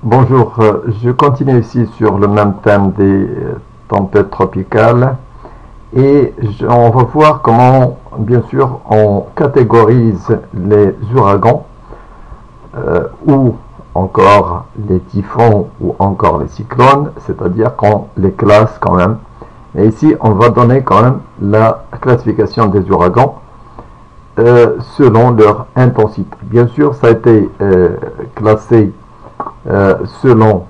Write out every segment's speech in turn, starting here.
Bonjour, je continue ici sur le même thème des tempêtes tropicales et on va voir comment, bien sûr, on catégorise les ouragans ou encore les typhons ou encore les cyclones, c'est-à-dire qu'on les classe quand même. Et ici, on va donner quand même la classification des ouragans selon leur intensité. Bien sûr, ça a été classé selon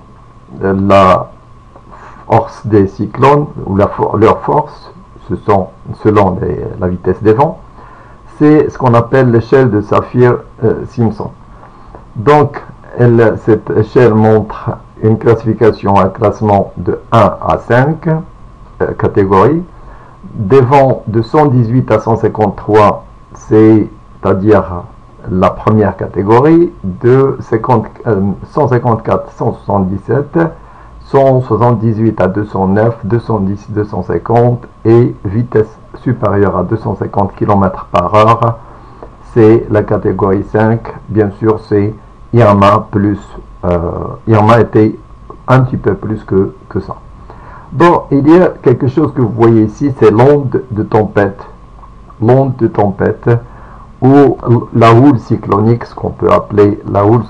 la force des cyclones ou leur force, ce sont selon la vitesse des vents. C'est ce qu'on appelle l'échelle de Saffir-Simpson. Donc, cette échelle montre une classification, un classement de 1 à 5 catégories. Des vents de 118 à 153, c'est-à-dire la première catégorie, de 154 177, 178 à 209, 210 250 et vitesse supérieure à 250 km/h, c'est la catégorie 5. Bien sûr, c'est Irma plus Irma était un petit peu plus que ça. Bon, il y a quelque chose que vous voyez ici, c'est l'onde de tempête. L'onde de tempête ou la houle cyclonique, ce qu'on peut appeler la houle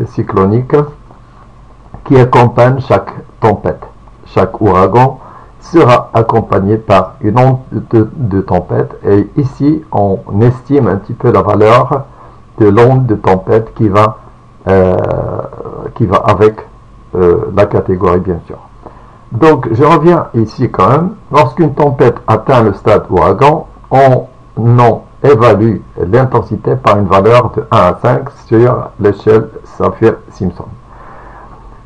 cyclonique, qui accompagne chaque tempête. Chaque ouragan sera accompagné par une onde de tempête, et ici on estime un petit peu la valeur de l'onde de tempête qui va avec la catégorie, bien sûr. Donc je reviens ici quand même. Lorsqu'une tempête atteint le stade ouragan, on en évalue l'intensité par une valeur de 1 à 5 sur l'échelle Saffir-Simpson.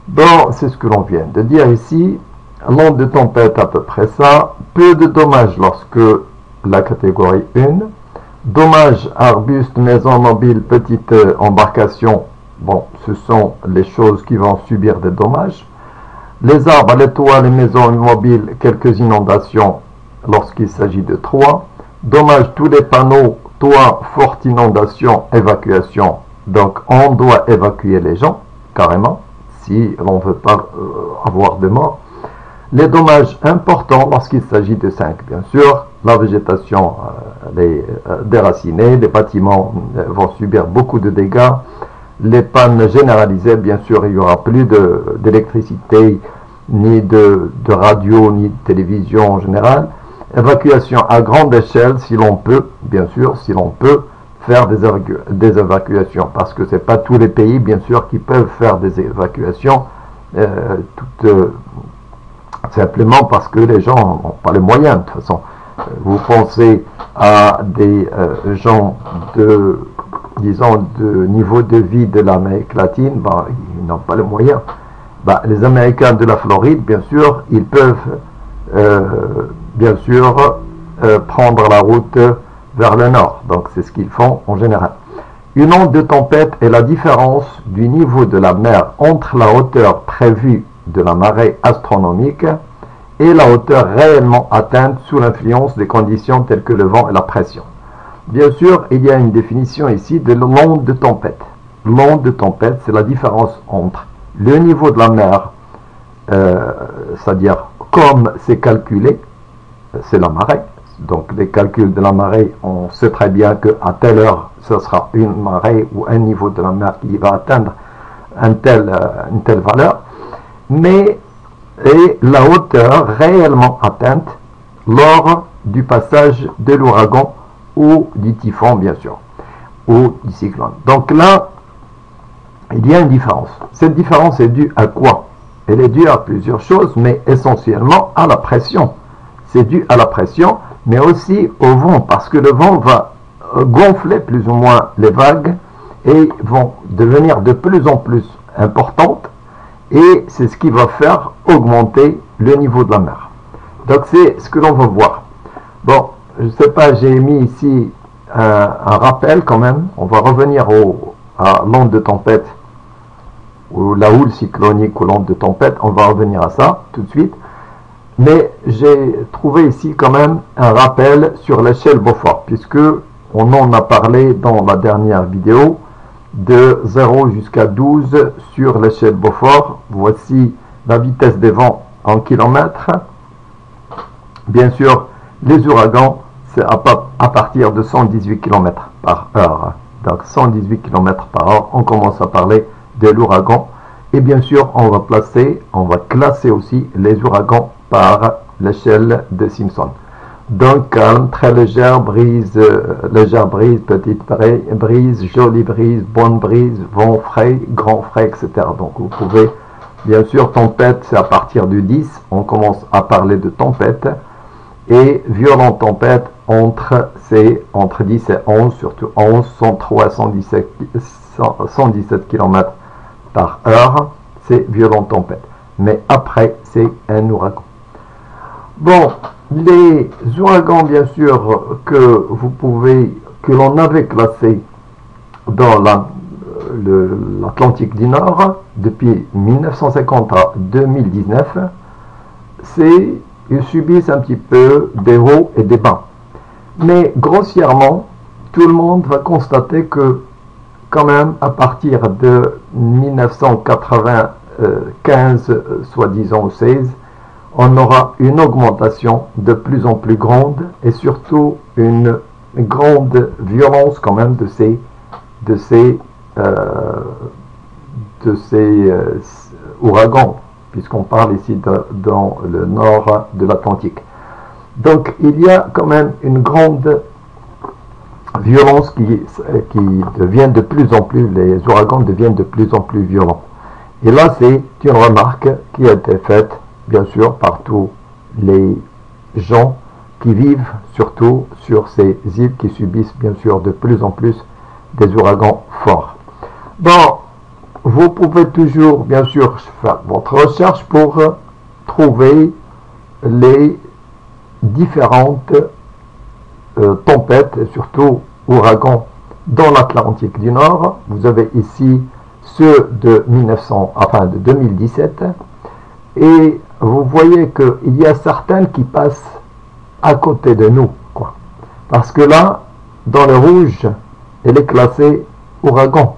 Bon, c'est ce que l'on vient de dire ici. L'onde de tempête, à peu près ça. Peu de dommages lorsque la catégorie 1. Dommages, arbustes, maisons mobiles, petites embarcations. Bon, ce sont les choses qui vont subir des dommages. Les arbres, les toits, les maisons immobiles, quelques inondations lorsqu'il s'agit de 3. Dommages, tous les panneaux, toits, forte inondation, évacuation. Donc, on doit évacuer les gens, carrément, si l'on ne veut pas avoir de morts. Les dommages importants lorsqu'il s'agit de 5, bien sûr, la végétation déracinée, les bâtiments vont subir beaucoup de dégâts. Les pannes généralisées, bien sûr, il n'y aura plus d'électricité, ni de radio, ni de télévision en général. Évacuation à grande échelle, si l'on peut, bien sûr, si l'on peut faire des évacuations, parce que ce n'est pas tous les pays, bien sûr, qui peuvent faire des évacuations, simplement parce que les gens n'ont pas les moyens, de toute façon. Vous pensez à des gens de, disons, de niveau de vie de l'Amérique latine, bah, ils n'ont pas les moyens. Bah, les Américains de la Floride, bien sûr, ils peuvent bien sûr prendre la route vers le nord. Donc c'est ce qu'ils font en général. Une onde de tempête est la différence du niveau de la mer entre la hauteur prévue de la marée astronomique et la hauteur réellement atteinte sous l'influence des conditions telles que le vent et la pression. Bien sûr, il y a une définition ici de l'onde de tempête. L'onde de tempête, c'est la différence entre le niveau de la mer, c'est-à-dire comme c'est calculé, c'est la marée. Donc les calculs de la marée, on sait très bien qu'à telle heure, ce sera une marée ou un niveau de la mer qui va atteindre une telle valeur. Mais et la hauteur réellement atteinte lors du passage de l'ouragan ou du typhon, bien sûr, ou du cyclone. Donc là, il y a une différence. Cette différence est due à quoi? Elle est due à plusieurs choses, mais essentiellement à la pression. C'est dû à la pression, mais aussi au vent, parce que le vent va gonfler plus ou moins les vagues et vont devenir de plus en plus importantes, et c'est ce qui va faire augmenter le niveau de la mer. Donc c'est ce que l'on va voir. Bon, je ne sais pas, j'ai mis ici un rappel quand même. On va revenir à l'onde de tempête, ou la houle cyclonique ou l'onde de tempête. On va revenir à ça tout de suite. Mais j'ai trouvé ici quand même un rappel sur l'échelle Beaufort, puisque on en a parlé dans la dernière vidéo de 0 jusqu'à 12 sur l'échelle Beaufort. Voici la vitesse des vents en kilomètres. Bien sûr, les ouragans, c'est à partir de 118 km par heure. Donc 118 km par heure, on commence à parler de l'ouragan. Et bien sûr, on va classer aussi les ouragans par l'échelle de Simpson. Donc calme, très légère brise, petite brise, jolie brise, bonne brise, vent frais, grand frais, etc. Donc vous pouvez, bien sûr, tempête, c'est à partir du 10, on commence à parler de tempête. Et violente tempête entre 10 et 11, surtout 11, 103 117 km par heure, c'est violente tempête. Mais après, c'est un ouragan. Bon, les ouragans, bien sûr, que l'on avait classés dans l'Atlantique du Nord depuis 1950 à 2019, ils subissent un petit peu des hauts et des bas. Mais grossièrement, tout le monde va constater que quand même à partir de 1995, soi-disant ou 16, on aura une augmentation de plus en plus grande et surtout une grande violence quand même de ces ouragans, puisqu'on parle ici dans le nord de l'Atlantique. Donc il y a quand même une grande violence qui devient de plus en plus, les ouragans deviennent de plus en plus violents. Et là, c'est une remarque qui a été faite, bien sûr, par tous les gens qui vivent surtout sur ces îles qui subissent, bien sûr, de plus en plus des ouragans forts. Bon, vous pouvez toujours, bien sûr, faire votre recherche pour trouver les différentes tempêtes et surtout ouragans dans l'Atlantique du Nord. Vous avez ici ceux de 2017 et vous voyez qu'il y a certaines qui passent à côté de nous, quoi. Parce que là, dans le rouge, elle est classée ouragan.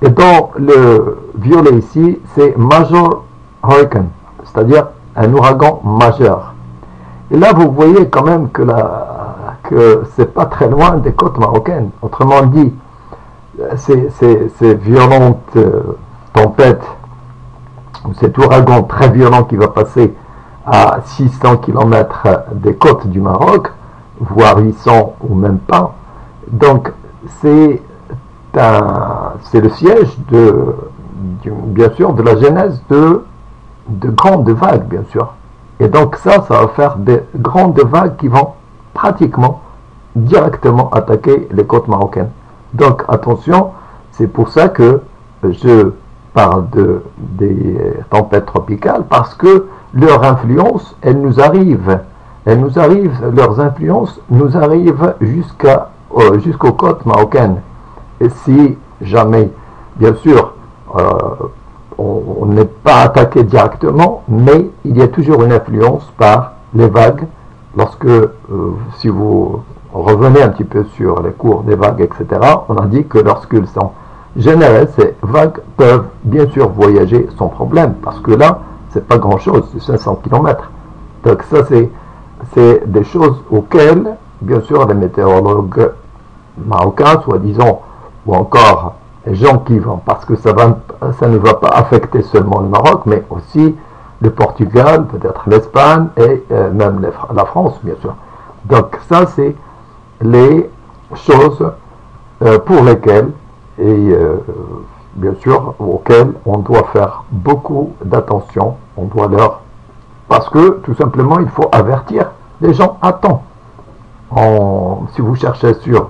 Et dans le violet ici, c'est Major Hurricane, c'est-à-dire un ouragan majeur. Et là, vous voyez quand même que c'est pas très loin des côtes marocaines. Autrement dit, ces violentes tempêtes, ou cet ouragan très violent qui va passer à 600 km des côtes du Maroc, voire 800 ou même pas. Donc, c'est le siège bien sûr de la genèse de grandes vagues, bien sûr. Et donc ça va faire des grandes vagues qui vont pratiquement directement attaquer les côtes marocaines. Donc attention, c'est pour ça que je parle des tempêtes tropicales, parce que leur influence, leurs influences nous arrivent jusqu'aux côtes marocaines. Et si jamais, bien sûr, on n'est pas attaqué directement, mais il y a toujours une influence par les vagues. Si vous revenez un petit peu sur les cours des vagues, etc., on a dit que lorsqu'ils sont générés, ces vagues peuvent bien sûr voyager sans problème, parce que là, c'est pas grand-chose, c'est 500 km. Donc ça, c'est des choses auxquelles, bien sûr, les météorologues marocains, soi-disant, ou encore les gens qui vont, parce que ça ne va pas affecter seulement le Maroc, mais aussi le Portugal, peut-être l'Espagne et même la France, bien sûr. Donc ça, c'est les choses pour lesquelles, et bien sûr, auxquelles on doit faire beaucoup d'attention, parce que tout simplement, il faut avertir les gens à temps. Si vous cherchez sur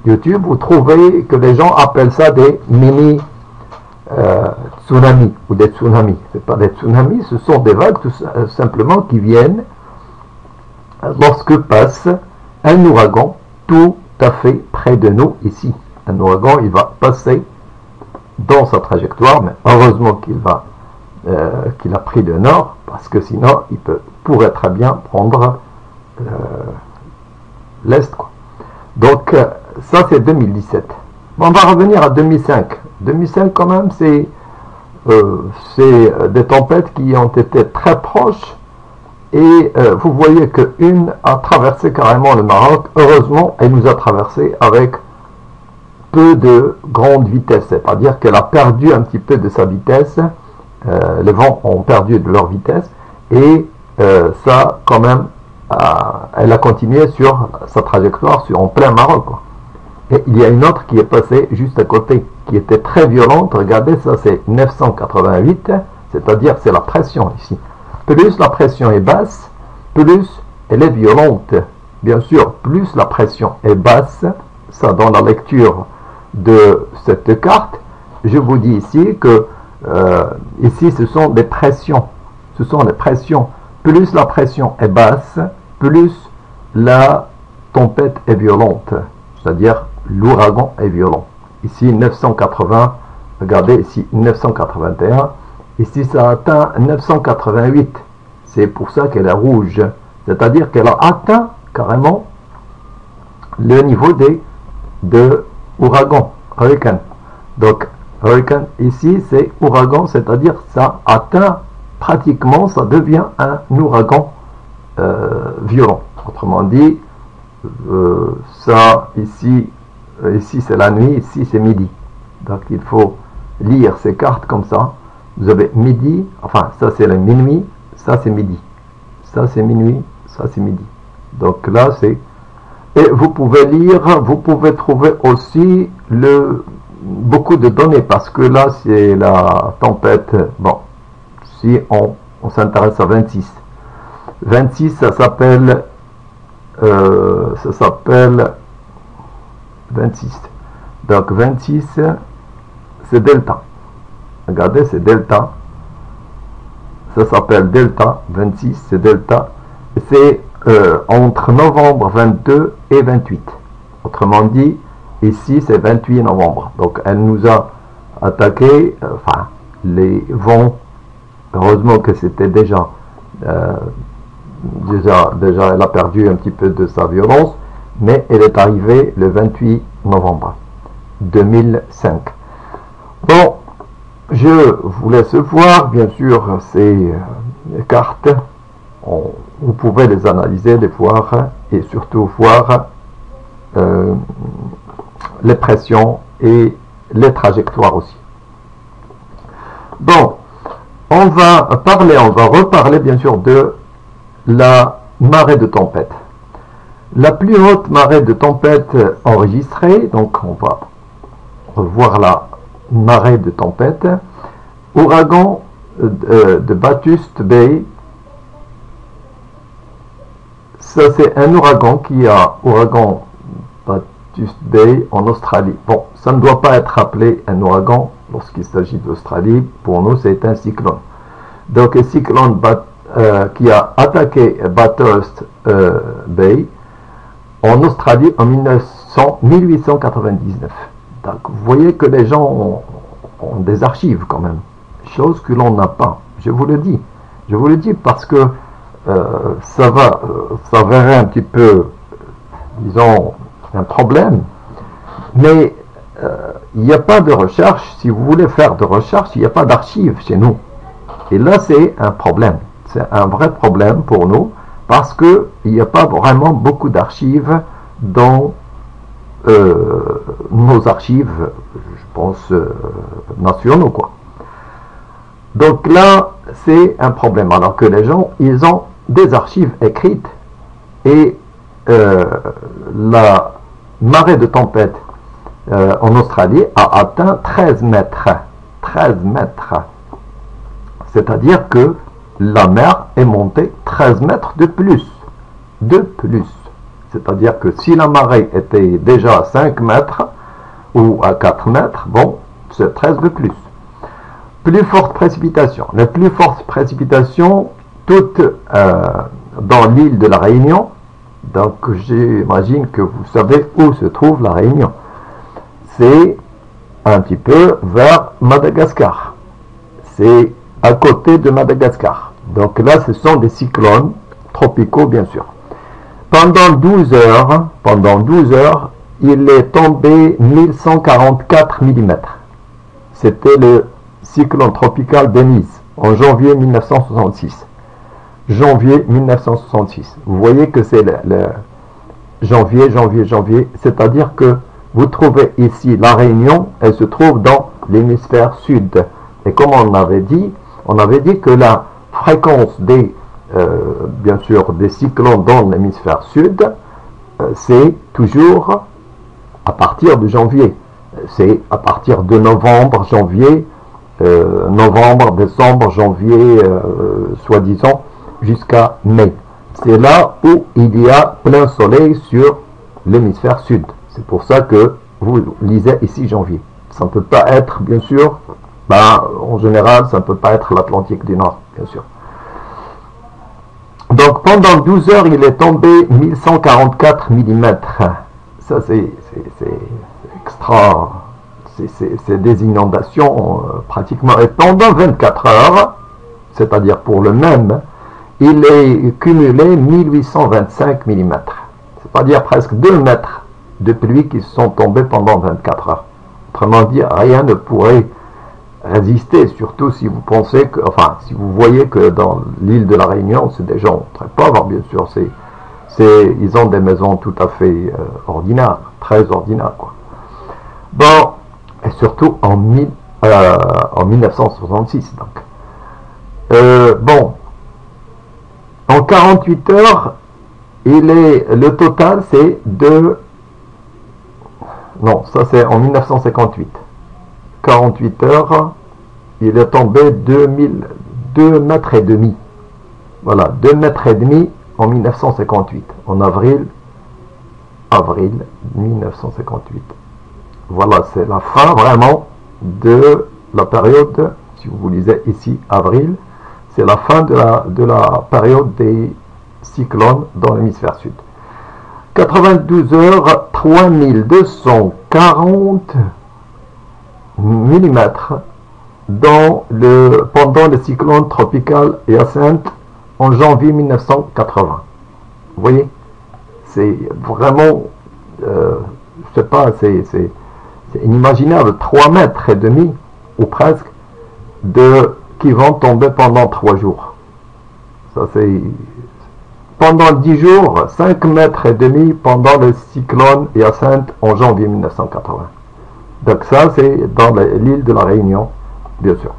YouTube, vous trouvez que les gens appellent ça des mini tsunamis ou des tsunamis. Ce pas des tsunamis, ce sont des vagues tout simplement qui viennent lorsque passe un ouragan tout à fait près de nous ici. Un ouragan, il va passer dans sa trajectoire, mais heureusement qu'il a pris le nord, parce que sinon il pourrait très bien prendre l'est, quoi. Donc ça, c'est 2017. Bon, on va revenir à 2005. 2005 quand même, c'est des tempêtes qui ont été très proches. Et vous voyez qu'une a traversé carrément le Maroc. Heureusement, elle nous a traversé avec peu de grande vitesse. C'est-à-dire qu'elle a perdu un petit peu de sa vitesse. Les vents ont perdu de leur vitesse. Et ça, quand même, elle a continué sur sa trajectoire en plein Maroc, quoi. Et il y a une autre qui est passée juste à côté, qui était très violente. Regardez, ça c'est 988, c'est-à-dire c'est la pression ici. Plus la pression est basse, plus elle est violente. Bien sûr, plus la pression est basse, ça dans la lecture de cette carte, je vous dis ici que ici ce sont des pressions. Ce sont des pressions. Plus la pression est basse, plus la tempête est violente. C'est-à-dire l'ouragan est violent. Ici 980, regardez ici 981. Ici ça atteint 988. C'est pour ça qu'elle est rouge. C'est-à-dire qu'elle a atteint carrément le niveau de ouragan, hurricane. Donc hurricane ici c'est ouragan, c'est-à-dire ça atteint pratiquement, ça devient un ouragan violent. Autrement dit, ça ici c'est la nuit, ici c'est midi. Donc il faut lire ces cartes comme ça. Vous avez midi, enfin ça c'est la minuit, ça c'est midi, ça c'est minuit, ça c'est midi. Donc là c'est, et vous pouvez lire, vous pouvez trouver aussi beaucoup de données, parce que là c'est la tempête. Bon, si on s'intéresse à 26, ça s'appelle 26. Donc 26 c'est delta. Regardez, c'est delta. Ça s'appelle delta. 26 c'est delta. C'est entre novembre 22 et 28. Autrement dit, ici c'est 28 novembre. Donc elle nous a attaqué, enfin les vents, heureusement que c'était déjà elle a perdu un petit peu de sa violence, mais elle est arrivée le 28 novembre 2005. Bon, je vous laisse voir, bien sûr, ces cartes. Vous pouvez les analyser, les voir, et surtout voir les pressions et les trajectoires aussi. Bon, on va reparler bien sûr de la marée de tempête. La plus haute marée de tempête enregistrée, donc on va revoir la marée de tempête. Ouragan de Bathurst Bay. Ça c'est un ouragan ouragan Bathurst Bay en Australie. Bon, ça ne doit pas être appelé un ouragan lorsqu'il s'agit d'Australie. Pour nous c'est un cyclone. Donc un cyclone qui a attaqué Bathurst Bay en Australie en 1899. Donc vous voyez que les gens ont des archives quand même, chose que l'on n'a pas. Je vous le dis parce que ça verrait un petit peu, disons, un problème, mais il n'y a pas de recherche. Si vous voulez faire de recherche, il n'y a pas d'archives chez nous. Et là c'est un problème, c'est un vrai problème pour nous, parce qu'il n'y a pas vraiment beaucoup d'archives dans nos archives, je pense, nationaux, quoi. Donc là, c'est un problème, alors que les gens, ils ont des archives écrites, et la marée de tempête en Australie a atteint 13 mètres. 13 mètres. C'est-à-dire que la mer est montée 13 mètres de plus. C'est-à-dire que si la marée était déjà à 5 mètres ou à 4 mètres, bon, c'est 13 de plus. Plus forte précipitation. Les plus fortes précipitations, toutes dans l'île de la Réunion. Donc j'imagine que vous savez où se trouve la Réunion. C'est un petit peu vers Madagascar. C'est à côté de Madagascar. Donc là, ce sont des cyclones tropicaux, bien sûr. Pendant 12 heures, il est tombé 1144 mm. C'était le cyclone tropical Denise en janvier 1966. Janvier 1966. Vous voyez que c'est le janvier, c'est-à-dire que vous trouvez ici la Réunion, elle se trouve dans l'hémisphère sud. Et comme on avait dit que la fréquence des, bien sûr, des cyclones dans l'hémisphère sud, c'est toujours à partir de janvier. C'est à partir de novembre, janvier, novembre, décembre, janvier, soi-disant, jusqu'à mai. C'est là où il y a plein soleil sur l'hémisphère sud. C'est pour ça que vous lisez ici janvier. Ça ne peut pas être, bien sûr, en général, ça ne peut pas être l'Atlantique du Nord, bien sûr. Donc pendant 12 heures, il est tombé 1144 mm. Ça, c'est extra. C'est des inondations pratiquement. Et pendant 24 heures, c'est-à-dire pour le même, il est cumulé 1825 mm. C'est-à-dire presque 2 mètres de pluie qui sont tombés pendant 24 heures. Autrement dit, rien ne pourrait résister, surtout si vous pensez que, enfin, si vous voyez que dans l'île de la Réunion, c'est des gens très pauvres, bien sûr, ils ont des maisons tout à fait ordinaires, très ordinaires, quoi. Bon, et surtout en 1966, donc. Bon, en 48 heures, le total, c'est de... Non, ça c'est en 1958. 48 heures, il est tombé 2 mètres et demi. Voilà, 2 mètres et demi en 1958, en avril 1958. Voilà, c'est la fin vraiment de la période, si vous lisez ici, avril, c'est la fin de la période des cyclones dans l'hémisphère sud. 92 heures, 3240 mm pendant le cyclone tropical Hyacinthe en janvier 1980. Vous voyez, c'est vraiment, je sais pas, c'est inimaginable, 3 mètres et demi ou presque qui vont tomber pendant 3 jours. Ça c'est pendant 10 jours, 5 mètres et demi pendant le cyclone Hyacinthe en janvier 1980. Donc ça, c'est dans l'île de la Réunion, bien sûr.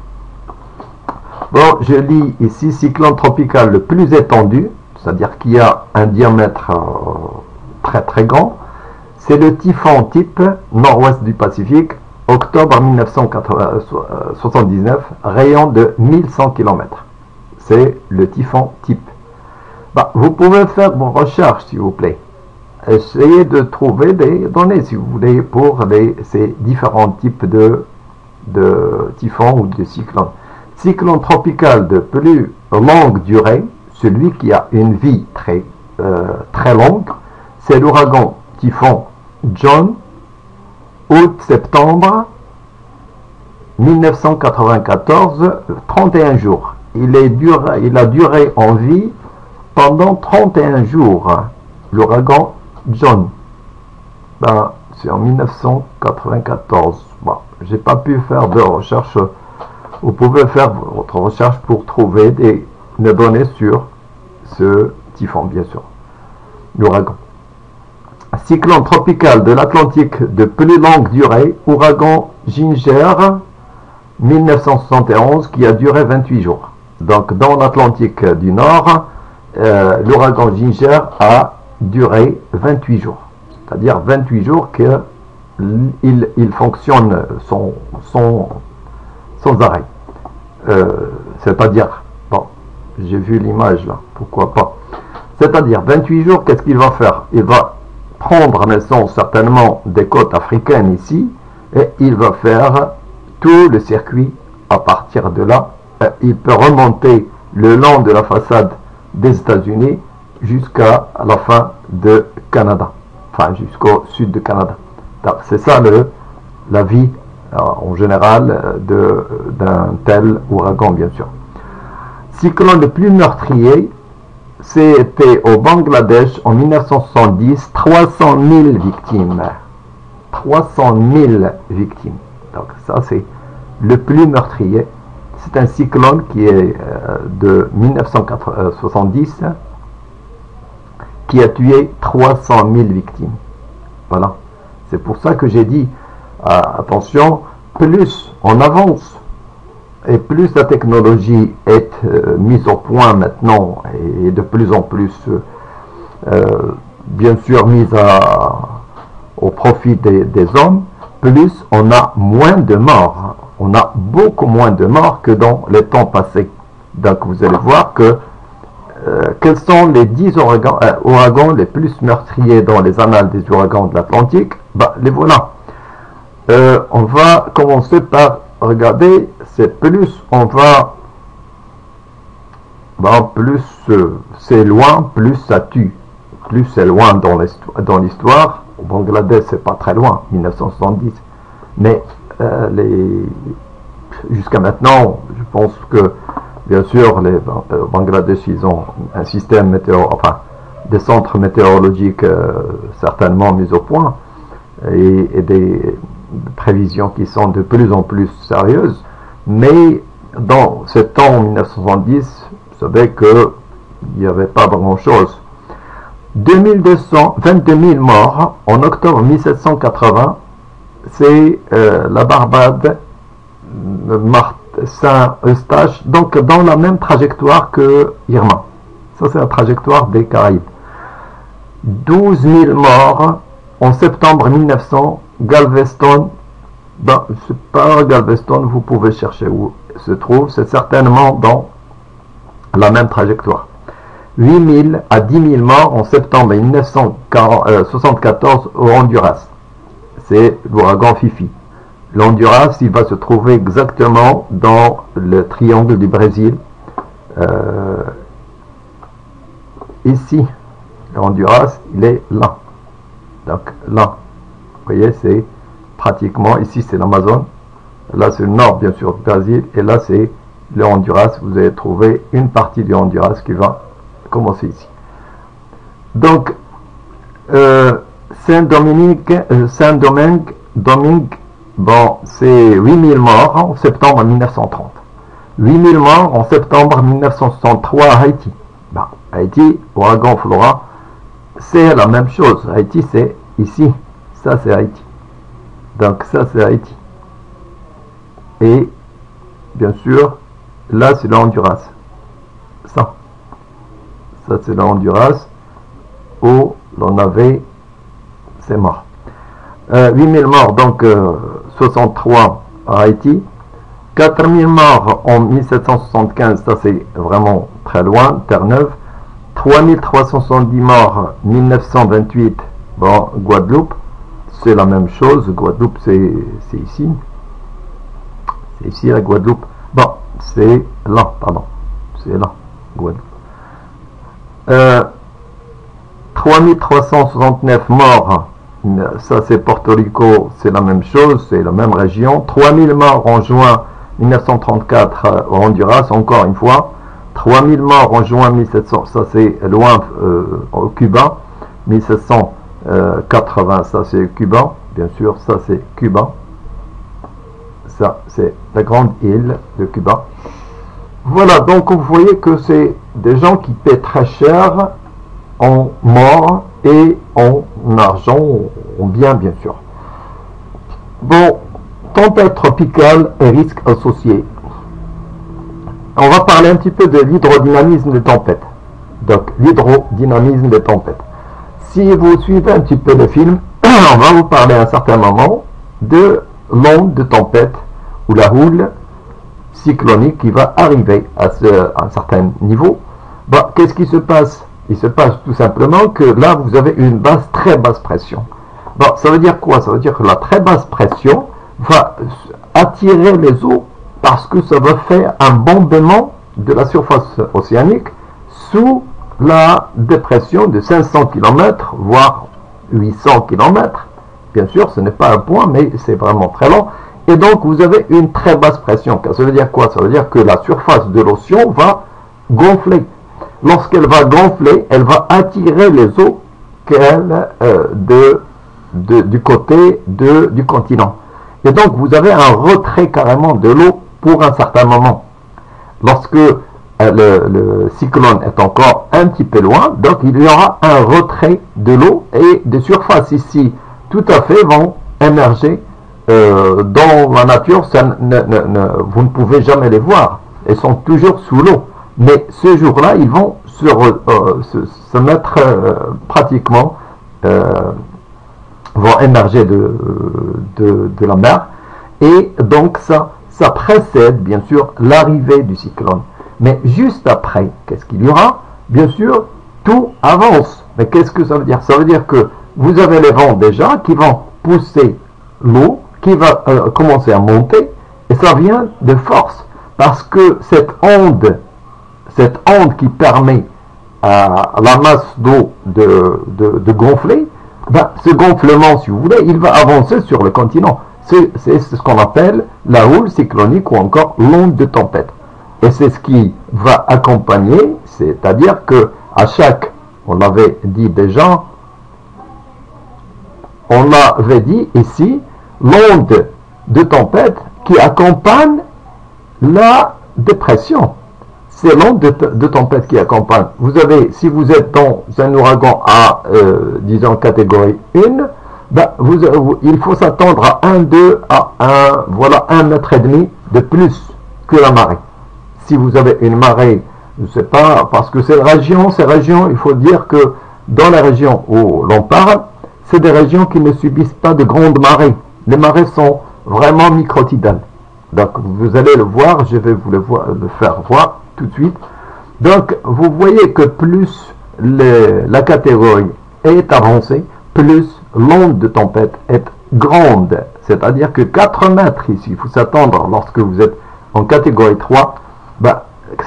Bon, je lis ici, cyclone tropical le plus étendu, c'est-à-dire qu'il y a un diamètre très très grand, c'est le typhon type nord-ouest du Pacifique, octobre 1979, rayon de 1100 km. C'est le typhon type. Vous pouvez faire vos recherches, s'il vous plaît. Essayez de trouver des données, si vous voulez, pour ces différents types de typhons ou de cyclones. Cyclone tropical de plus longue durée, celui qui a une vie très longue, c'est l'ouragan typhon John, août-septembre 1994, 31 jours. Il a duré en vie pendant 31 jours. L'ouragan John. C'est en 1994. J'ai pas pu faire de recherche. Vous pouvez faire votre recherche pour trouver des données sur ce typhon, bien sûr. L'ouragan. Cyclone tropical de l'Atlantique de plus longue durée, ouragan Ginger 1971, qui a duré 28 jours. Donc dans l'Atlantique du Nord, l'ouragan Ginger a duré 28 jours. C'est-à-dire 28 jours qu'il fonctionne sans arrêt. C'est-à-dire, bon, j'ai vu l'image là, pourquoi pas. C'est-à-dire 28 jours, qu'est-ce qu'il va faire? Il va prendre naissance certainement des côtes africaines ici, et il va faire tout le circuit à partir de là. Il peut remonter le long de la façade des États-Unis jusqu'à la fin de Canada, enfin jusqu'au sud de Canada. C'est ça la vie en général d'un tel ouragan, bien sûr. Cyclone le plus meurtrier, c'était au Bangladesh en 1970, 300 000 victimes. 300 000 victimes. Donc ça c'est le plus meurtrier. C'est un cyclone qui est de 1970 qui a tué 300 000 victimes. Voilà. C'est pour ça que j'ai dit, attention, plus on avance et plus la technologie est mise au point maintenant et de plus en plus, bien sûr, mise au profit des hommes, plus on a moins de morts. On a beaucoup moins de morts que dans les temps passés. Donc vous allez voir que quels sont les 10 ouragans les plus meurtriers dans les annales des ouragans de l'Atlantique. Les voilà. On va commencer par regarder, c'est plus on va, plus c'est loin, plus ça tue. Plus c'est loin dans l'histoire. Au Bangladesh, c'est pas très loin, 1970. Mais jusqu'à maintenant, je pense que bien sûr, les Bangladesh, ils ont un système des centres météorologiques certainement mis au point et des prévisions qui sont de plus en plus sérieuses. Mais dans ce temps, en 1970, vous savez qu'il n'y avait pas grand-chose. 22 000 morts en octobre 1780, c'est la Barbade, Saint-Eustache, donc dans la même trajectoire que Irma. Ça, c'est la trajectoire des Caraïbes. 12 000 morts en septembre 1900, Galveston. C'est pas Galveston, vous pouvez chercher où se trouve, c'est certainement dans la même trajectoire. 8 000 à 10 000 morts en septembre 1974 au Honduras. C'est l'ouragan Fifi. L'Honduras, il va se trouver exactement dans le triangle du Brésil. Ici, le Honduras, il est là. Donc là, vous voyez, c'est pratiquement, ici c'est l'Amazone. Là c'est le nord, bien sûr, du Brésil. Et là c'est le Honduras. Vous allez trouver une partie du Honduras qui va commencer ici. Donc, Saint-Domingue, c'est 8 000 morts en septembre 1930. 8 000 morts en septembre 1963 à Haïti. Haïti, ouragan Flora, c'est la même chose. Haïti, c'est ici. Ça, c'est Haïti. Donc, ça, c'est Haïti. Et, bien sûr, là, c'est le Honduras. Ça, c'est le Honduras où l'on avait ces morts. 8 000 morts, donc 63 à Haïti. 4 000 morts en 1775, ça c'est vraiment très loin, Terre-Neuve. 3 370 morts 1928, Guadeloupe, c'est la même chose. Guadeloupe, c'est ici. C'est ici la Guadeloupe. C'est là, pardon. C'est là, Guadeloupe. 3 369 morts. Ça c'est Porto Rico, c'est la même chose, c'est la même région. 3000 morts en juin 1934 au Honduras, encore une fois. 3000 morts en juin 1700, ça c'est loin au Cuba. 1780, ça c'est Cuba, bien sûr, ça c'est Cuba. Ça c'est la grande île de Cuba. Voilà, donc vous voyez que c'est des gens qui paient très cher en morts et en argent, en bien, bien sûr. Tempête tropicale et risques associés. On va parler un petit peu de l'hydrodynamisme des tempêtes. Donc, l'hydrodynamisme des tempêtes. Si vous suivez un petit peu le film, on va vous parler à un certain moment de l'onde de tempête ou la houle cyclonique qui va arriver à un certain niveau. Qu'est-ce qui se passe? Il se passe tout simplement que là, vous avez une très basse pression. Ça veut dire quoi? Ça veut dire que la très basse pression va attirer les eaux parce que ça va faire un bombement de la surface océanique sous la dépression de 500 km, voire 800 km. Bien sûr, ce n'est pas un point, mais c'est vraiment très long. Et donc, vous avez une très basse pression. Ça veut dire quoi? Ça veut dire que la surface de l'océan va gonfler. Lorsqu'elle va gonfler, elle va attirer les eaux de du côté du continent. Et donc vous avez un retrait carrément de l'eau pour un certain moment. Lorsque le cyclone est encore un petit peu loin, donc il y aura un retrait de l'eau et des surfaces ici tout à fait vont émerger dans la nature. Vous ne pouvez jamais les voir, elles sont toujours sous l'eau, mais ce jour-là ils vont se mettre pratiquement vont émerger de la mer, et donc ça précède bien sûr l'arrivée du cyclone. Mais juste après, qu'est-ce qu'il y aura? Bien sûr, tout avance. Mais qu'est-ce que ça veut dire? Ça veut dire que vous avez les vents déjà qui vont pousser l'eau, qui va commencer à monter, et ça vient de force, parce que cette onde qui permet à la masse d'eau de gonfler, ben, ce gonflement, si vous voulez, il va avancer sur le continent. C'est ce qu'on appelle la houle cyclonique ou encore l'onde de tempête. Et c'est ce qui va accompagner, c'est-à-dire que à chaque, on l'avait dit déjà, on l'avait dit ici, l'onde de tempête qui accompagne la dépression. C'est l'onde de tempête qui accompagne. Vous avez, si vous êtes dans un ouragan à, disons, catégorie 1, ben, il faut s'attendre à 1, 2, à 1, voilà, 1,5 mètre de plus que la marée. Si vous avez une marée, je ne sais pas, parce que ces régions, il faut dire que dans les régions où l'on parle, c'est des régions qui ne subissent pas de grandes marées. Les marées sont vraiment microtidales. Donc vous allez le voir, je vais vous le faire voir tout de suite. Donc vous voyez que plus la catégorie est avancée, plus l'onde de tempête est grande. C'est-à-dire que 4 mètres ici, il faut s'attendre lorsque vous êtes en catégorie 3, ben,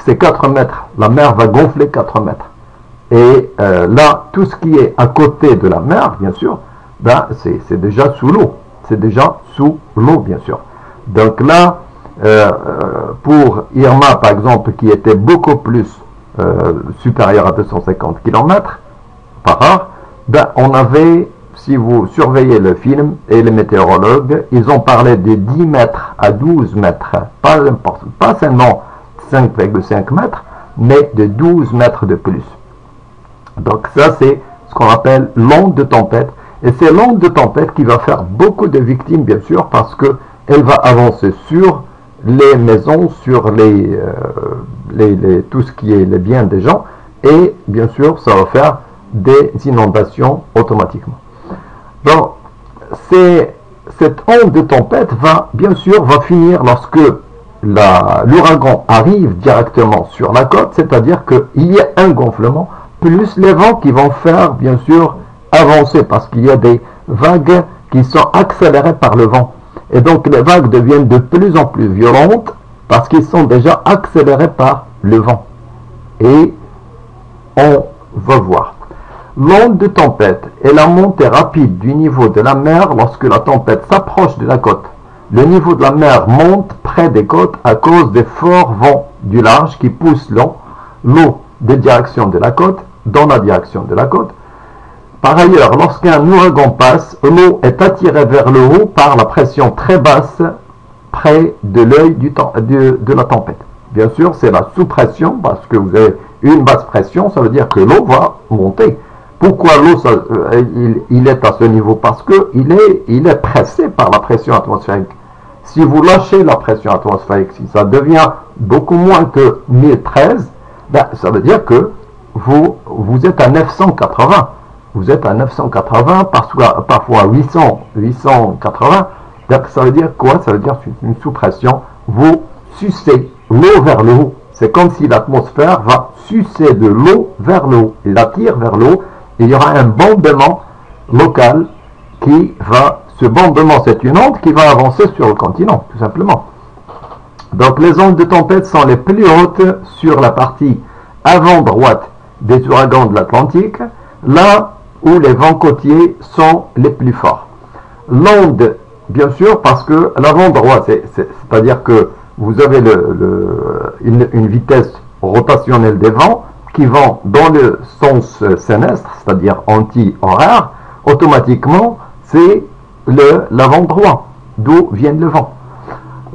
c'est 4 mètres, la mer va gonfler 4 mètres. Et là, tout ce qui est à côté de la mer, bien sûr, ben, c'est déjà sous l'eau. C'est déjà sous l'eau, bien sûr. Donc là, pour Irma, par exemple, qui était beaucoup plus supérieur à 250 km par heure, ben, on avait, si vous surveillez le film et les météorologues, ils ont parlé de 10 mètres à 12 mètres, pas seulement 5,5 mètres, mais de 12 mètres de plus. Donc ça, c'est ce qu'on appelle l'onde de tempête. Et c'est l'onde de tempête qui va faire beaucoup de victimes, bien sûr, parce qu'elle va avancer sur les maisons, sur tout ce qui est les biens des gens, et bien sûr, ça va faire des inondations automatiquement. Donc, cette onde de tempête va finir lorsque l'ouragan arrive directement sur la côte, c'est-à-dire qu'il y a un gonflement, plus les vents qui vont faire, bien sûr, avancer, parce qu'il y a des vagues qui sont accélérées par le vent. Et donc, les vagues deviennent de plus en plus violentes, parce qu'ils sont déjà accélérés par le vent. Et on va voir. L'onde de tempête est la montée rapide du niveau de la mer lorsque la tempête s'approche de la côte. Le niveau de la mer monte près des côtes à cause des forts vents du large qui poussent l'eau de direction de la côte dans la direction de la côte. Par ailleurs, lorsqu'un ouragan passe, l'eau est attirée vers le haut par la pression très basse près de l'œil de la tempête. Bien sûr, c'est la sous-pression, parce que vous avez une basse pression, ça veut dire que l'eau va monter. Pourquoi l'eau il est à ce niveau? Parce qu'il est pressé par la pression atmosphérique. Si vous lâchez la pression atmosphérique, si ça devient beaucoup moins que 1013, ben, ça veut dire que vous êtes à 980. Vous êtes à 980, parfois 880. Donc ça veut dire quoi? Ça veut dire une sous-pression. Vous sucez l'eau vers le haut. C'est comme si l'atmosphère va sucer de l'eau vers le haut. Il l'attire vers le haut. Il y aura un bombement local ce bombement, c'est une onde qui va avancer sur le continent, tout simplement. Donc les ondes de tempête sont les plus hautes sur la partie avant droite des ouragans de l'Atlantique, là où les vents côtiers sont les plus forts. L'onde, bien sûr, parce que l'avant droit, c'est-à-dire que vous avez une vitesse rotationnelle des vents qui vont dans le sens sénestre, c'est-à-dire anti-horaire. Automatiquement, c'est l'avant-droit, d'où vient le vent.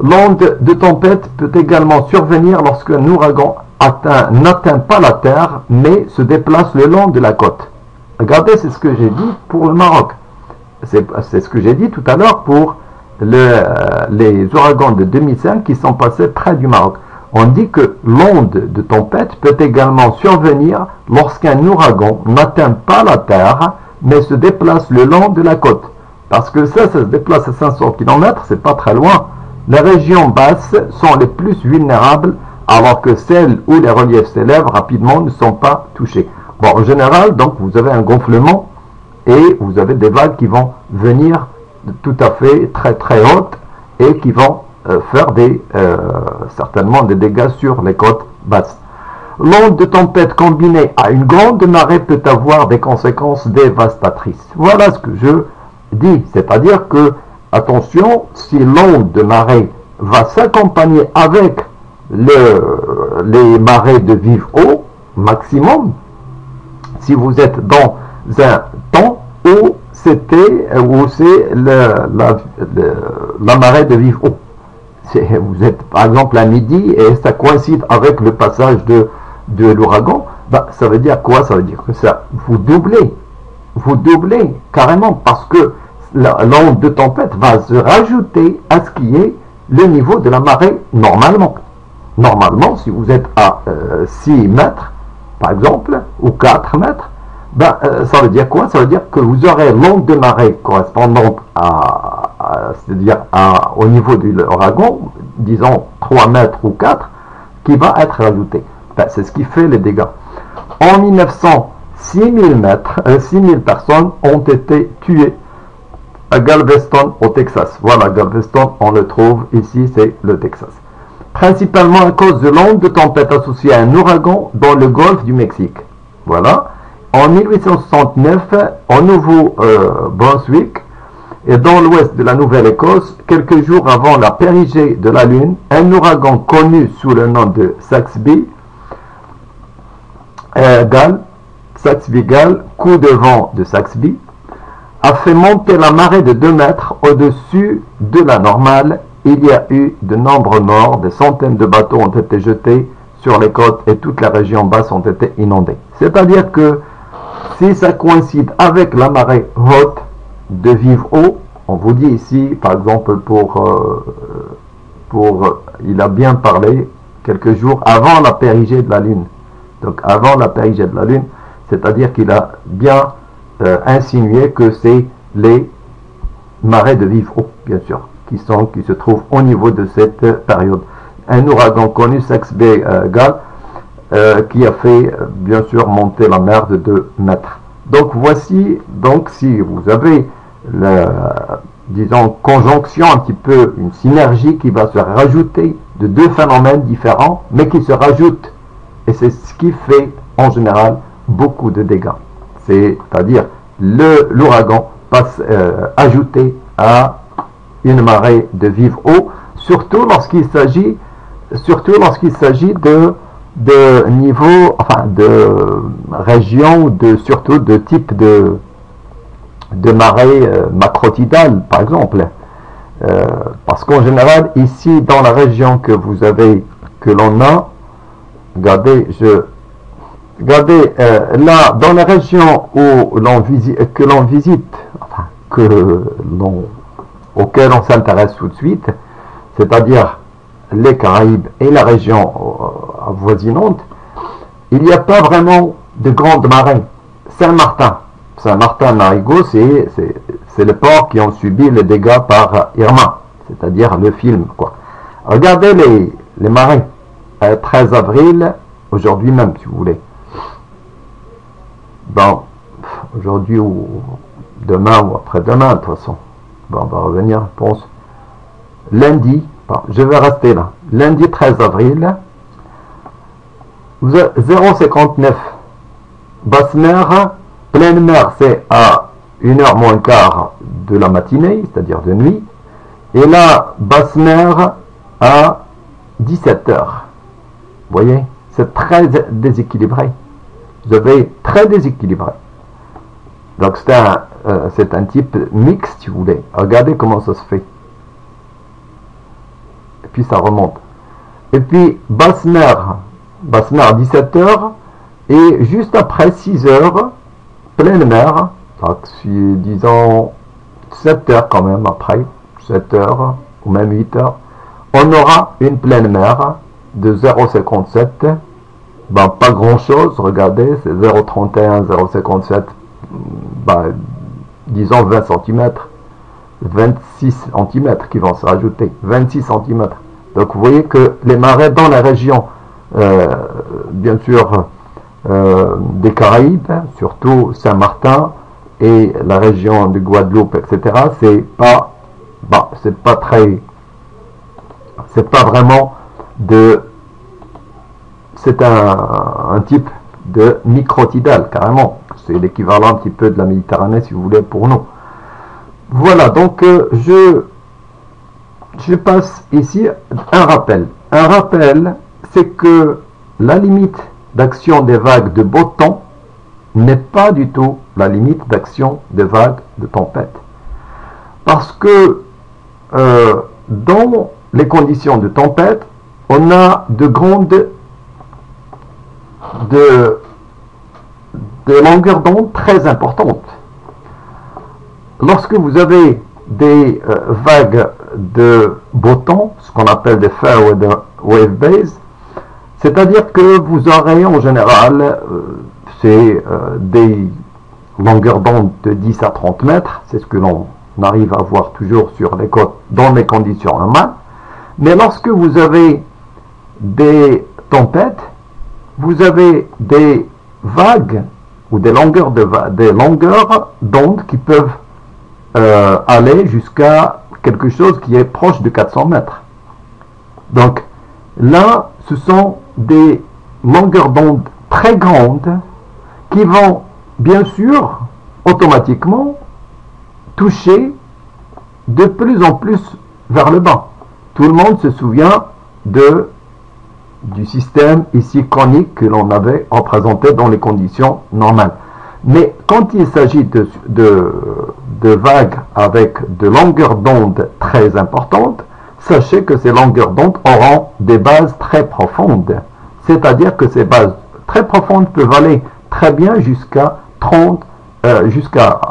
L'onde de tempête peut également survenir lorsqu'un ouragan n'atteint pas la terre, mais se déplace le long de la côte. Regardez, c'est ce que j'ai dit pour le Maroc. C'est ce que j'ai dit tout à l'heure pour les ouragans de 2005 qui sont passés près du Maroc. On dit que l'onde de tempête peut également survenir lorsqu'un ouragan n'atteint pas la terre, mais se déplace le long de la côte. Parce que ça se déplace à 500 km, c'est pas très loin. Les régions basses sont les plus vulnérables, alors que celles où les reliefs s'élèvent rapidement ne sont pas touchées. Bon, en général, donc, vous avez un gonflement et vous avez des vagues qui vont venir tout à fait très très hautes et qui vont faire certainement des dégâts sur les côtes basses. L'onde de tempête combinée à une grande marée peut avoir des conséquences dévastatrices. Voilà ce que je dis, c'est-à-dire que, attention, si l'onde de marée va s'accompagner avec les marées de vive eau maximum, si vous êtes dans un temps où c'est la marée de vive eau. Vous êtes par exemple à midi et ça coïncide avec le passage de l'ouragan, bah, ça veut dire quoi? Ça veut dire que ça vous doublez carrément, parce que l'onde de tempête va se rajouter à ce qui est le niveau de la marée normalement. Normalement, si vous êtes à 6 mètres, par exemple, ou 4 mètres, ben, ça veut dire quoi? Ça veut dire que vous aurez l'onde de marée correspondante c'est-à-dire au niveau de l'ouragan, disons 3 mètres ou 4, qui va être rajoutée. Ben, c'est ce qui fait les dégâts. En 1900, 6000 personnes ont été tuées à Galveston, au Texas. Voilà, Galveston, on le trouve ici, c'est le Texas. Principalement à cause de l'onde de tempête associée à un ouragan dans le golfe du Mexique. Voilà. En 1869, au Nouveau-Brunswick et dans l'ouest de la Nouvelle-Écosse, quelques jours avant la périgée de la Lune, un ouragan connu sous le nom de Saxby Gale, coup de vent de Saxby, a fait monter la marée de 2 mètres au-dessus de la normale. Il y a eu de nombreux morts, des centaines de bateaux ont été jetés sur les côtes et toute la région basse ont été inondées. C'est-à-dire que si ça coïncide avec la marée haute de vive eau, on vous dit ici, par exemple, il a bien parlé quelques jours avant la périgée de la Lune. Donc avant la périgée de la Lune, c'est-à-dire qu'il a bien insinué que c'est les marées de vive eau, bien sûr, qui se trouvent au niveau de cette période. Un ouragan connu, Saxby Gale, qui a fait bien sûr monter la mer de 2 mètres. Donc voici, donc si vous avez disons conjonction un petit peu, une synergie qui va se rajouter de 2 phénomènes différents, mais qui se rajoutent, et c'est ce qui fait en général beaucoup de dégâts. C'est-à-dire l'ouragan passe ajouté à une marée de vive eau, surtout lorsqu'il s'agit de niveau, enfin de région, surtout de type de marée macrotidale, par exemple. Parce qu'en général, ici, dans la région que l'on a, regardez, là, dans la région où que l'on visite, enfin, auquel on s'intéresse tout de suite, c'est-à-dire les Caraïbes et la région avoisinante, il n'y a pas vraiment de grandes marées. Saint-Martin-Marigot, c'est les ports qui ont subi les dégâts par Irma, c'est-à-dire le film, quoi. Regardez les marées. 13 avril, aujourd'hui même, si vous voulez. Bon, aujourd'hui ou demain ou après-demain, de toute façon. Bon, on va revenir, je pense. Lundi, bon, je vais rester là. Lundi 13 avril, 0,59. Basse mer, pleine mer, c'est à 1h moins quart de la matinée, c'est-à-dire de nuit. Et là, basse mer à 17h. Vous voyez, c'est très déséquilibré. Vous avez très déséquilibré. Donc c'est c'est un type mixte, si vous voulez. Regardez comment ça se fait. Et puis ça remonte. Et puis basse mer 17h, et juste après 6h, pleine mer, donc, disons 7h quand même après, 7h ou même 8h, on aura une pleine mer de 0,57. Ben, pas grand chose, regardez, c'est 0,31, 0,57, ben, disons 20 cm, 26 cm qui vont se rajouter, 26 cm. Donc vous voyez que les marées dans la région, bien sûr, des Caraïbes, surtout Saint-Martin et la région de Guadeloupe, etc., c'est pas vraiment c'est un type de microtidal, carrément. C'est l'équivalent un petit peu de la Méditerranée, si vous voulez, pour nous. Voilà, donc je passe ici un rappel. Un rappel, c'est que la limite d'action des vagues de beau temps n'est pas du tout la limite d'action des vagues de tempête. Parce que dans les conditions de tempête, on a de longueurs d'onde très importantes. Lorsque vous avez des vagues de beau temps, ce qu'on appelle des fair weather wave bays, c'est-à-dire que vous aurez en général des longueurs d'onde de 10 à 30 mètres, c'est ce que l'on arrive à voir toujours sur les côtes dans les conditions normales. Mais lorsque vous avez des tempêtes, vous avez des vagues ou des longueurs d'onde qui peuvent aller jusqu'à quelque chose qui est proche de 400 mètres. Donc là, ce sont des longueurs d'onde très grandes qui vont bien sûr automatiquement toucher de plus en plus vers le bas. Tout le monde se souvient du système ici conique que l'on avait représenté dans les conditions normales. Mais quand il s'agit de vagues avec de longueurs d'onde très importantes, sachez que ces longueurs d'onde auront des bases très profondes. C'est-à-dire que ces bases très profondes peuvent aller très bien jusqu'à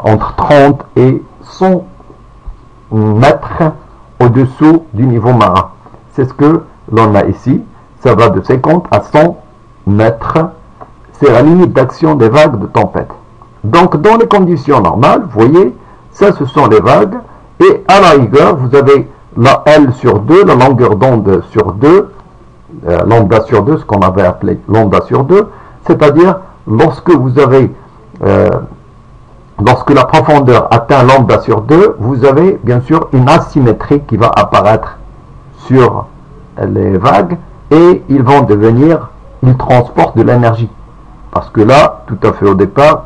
entre 30 et 100 mètres au-dessous du niveau marin. C'est ce que l'on a ici. Ça va de 50 à 100 mètres. C'est la limite d'action des vagues de tempête. Donc, dans les conditions normales, vous voyez, ça, ce sont les vagues. Et à la rigueur, vous avez la L sur 2, la longueur d'onde sur 2, lambda sur 2, ce qu'on avait appelé lambda sur 2. C'est-à-dire, lorsque la profondeur atteint lambda sur 2, vous avez bien sûr une asymétrie qui va apparaître sur les vagues et ils transportent de l'énergie. Parce que là, tout à fait au départ,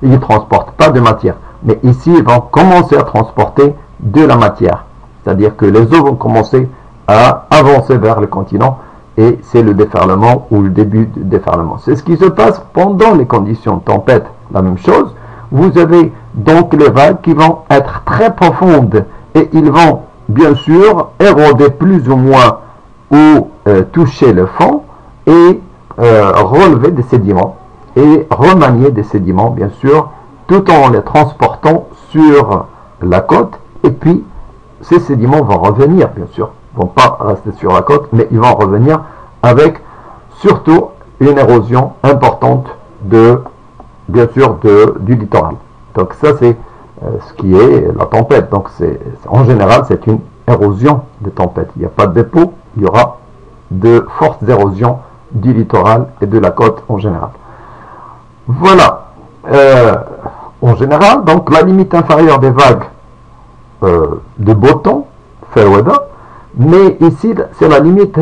ils ne transportent pas de matière. Mais ici, ils vont commencer à transporter de la matière. C'est-à-dire que les eaux vont commencer à avancer vers le continent et c'est le déferlement ou le début du déferlement. C'est ce qui se passe pendant les conditions de tempête. La même chose, vous avez donc les vagues qui vont être très profondes et ils vont bien sûr éroder plus ou moins ou toucher le fond et relever des sédiments et remanier des sédiments bien sûr tout en les transportant sur la côte et puis ces sédiments vont revenir bien sûr, ils ne vont pas rester sur la côte mais ils vont revenir avec surtout une érosion importante bien sûr du littoral. Donc ça c'est ce qui est la tempête. Donc en général c'est une érosion de tempête. Il n'y a pas de dépôt, il y aura de fortes érosions du littoral et de la côte en général. Voilà. En général, donc la limite inférieure des vagues de beau temps, fair weather, mais ici c'est la limite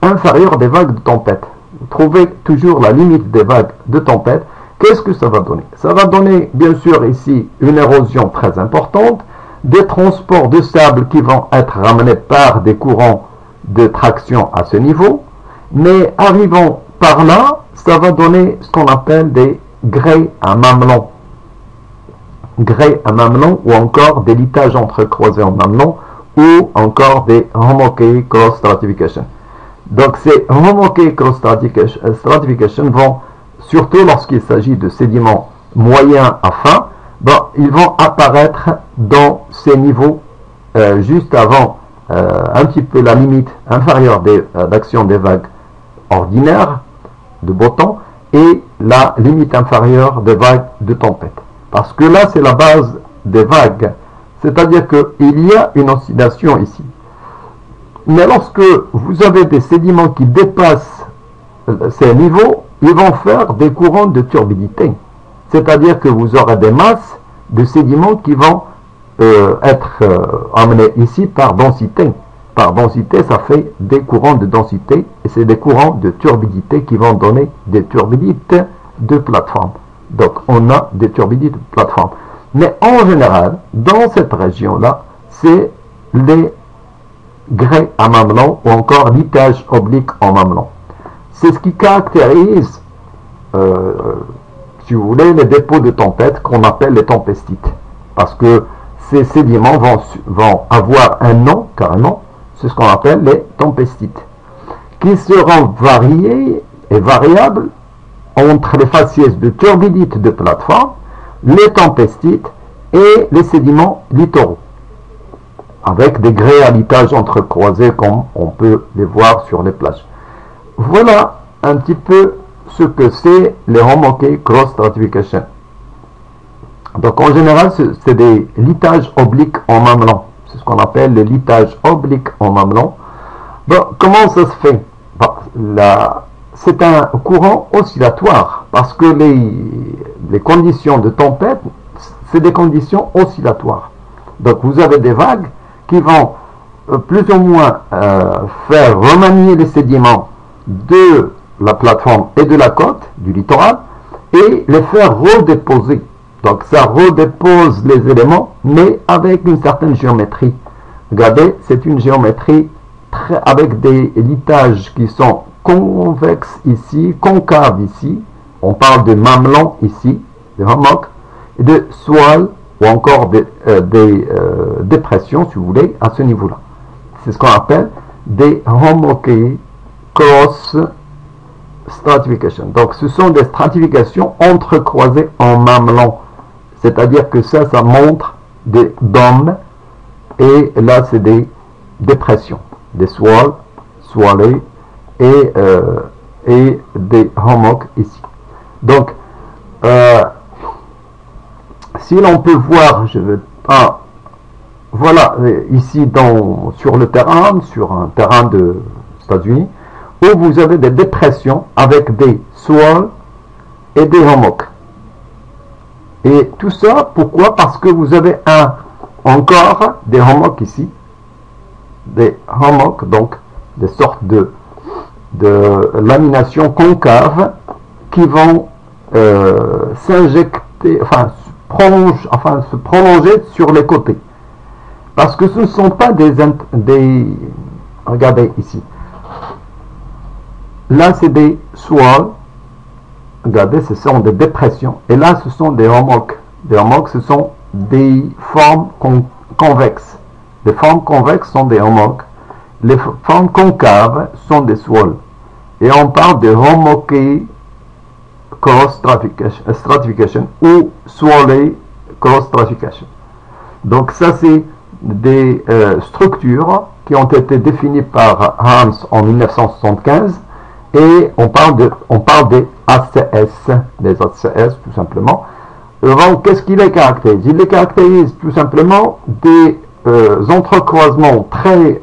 inférieure des vagues de tempête. Vous trouvez toujours la limite des vagues de tempête. Qu'est-ce que ça va donner? Ça va donner bien sûr ici une érosion très importante, des transports de sable qui vont être ramenés par des courants de traction à ce niveau, mais arrivant par là, ça va donner ce qu'on appelle des grès à mamelon. grès à mamelon ou encore des litages entrecroisés en mamelon ou encore des homocheic cross stratification. Donc ces homocheic cross stratification vont, surtout lorsqu'il s'agit de sédiments moyens à fins, ils vont apparaître dans ces niveaux juste avant un petit peu la limite inférieure d'action des vagues ordinaires de beau temps et la limite inférieure des vagues de tempête. Parce que là, c'est la base des vagues. C'est-à-dire qu'il y a une oscillation ici. Mais lorsque vous avez des sédiments qui dépassent ces niveaux, ils vont faire des courants de turbidité. C'est-à-dire que vous aurez des masses de sédiments qui vont être amenés ici par densité. Par densité, ça fait des courants de densité et c'est des courants de turbidité qui vont donner des turbidites de plateforme. Donc, on a des turbidites de plateforme. Mais en général, dans cette région-là, c'est les grès à mamelon ou encore litage oblique en mamelon. C'est ce qui caractérise, si vous voulez, les dépôts de tempête qu'on appelle les tempestites. Parce que ces sédiments vont avoir un nom, carrément, c'est ce qu'on appelle les tempestites, qui seront variés et variables entre les faciès de turbidite de plateforme, les tempestites et les sédiments littoraux, avec des grès à litage entrecroisés comme on peut les voir sur les plages. Voilà un petit peu ce que c'est les homocheic cross stratification. Donc en général, c'est des litages obliques en mamelon. C'est ce qu'on appelle les litages obliques en mamelon. Comment ça se fait? C'est un courant oscillatoire parce que les conditions de tempête, c'est des conditions oscillatoires. Donc vous avez des vagues qui vont plus ou moins faire remanier les sédiments de la plateforme et de la côte, du littoral, et les faire redéposer. Donc ça redépose les éléments, mais avec une certaine géométrie. Regardez, c'est une géométrie avec des litages qui sont convexes ici, concaves ici. On parle de mamelon ici, de homoc, et de swell, ou encore des dépressions, si vous voulez, à ce niveau-là. C'est ce qu'on appelle des homocheic cross stratification. Donc ce sont des stratifications entrecroisées en mamelon. C'est-à-dire que ça montre des dômes et là c'est des dépressions, des swells, swellés et des homocs ici. Donc si l'on peut voir, voilà ici sur le terrain, sur un terrain de États-Unis, où vous avez des dépressions avec des swells et des homocs. Et tout ça, pourquoi? Parce que vous avez encore des homocs ici, des homocs, donc des sortes de laminations concaves qui vont s'injecter, se prolonger sur les côtés. Parce que ce ne sont pas regardez ici. Là, c'est des swells. Regardez, ce sont des dépressions. Et là, ce sont des homocs. Des homocs, ce sont des formes convexes. Les formes convexes sont des homocs. Les formes concaves sont des swells. Et on parle de homocheic cross stratification ou swellé cross stratification. Donc ça, c'est des structures qui ont été définies par Hans en 1975. Et on parle des ACS, des ACS tout simplement. Donc, qu'est-ce qui les caractérise? Il les caractérise tout simplement des entrecroisements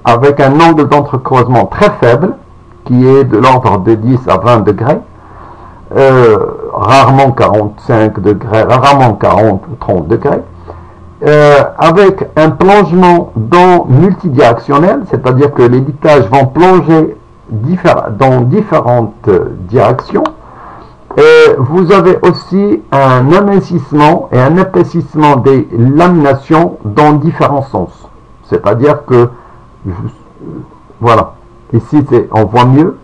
avec un angle d'entrecroisement très faible, qui est de l'ordre de 10 à 20 degrés, rarement 45 degrés, rarement 40 ou 30 degrés, avec un plongement multidirectionnel, c'est-à-dire que les litages vont plonger dans différentes directions. Et vous avez aussi un amincissement et un épaississement des laminations dans différents sens. C'est-à-dire que, voilà, ici on voit mieux,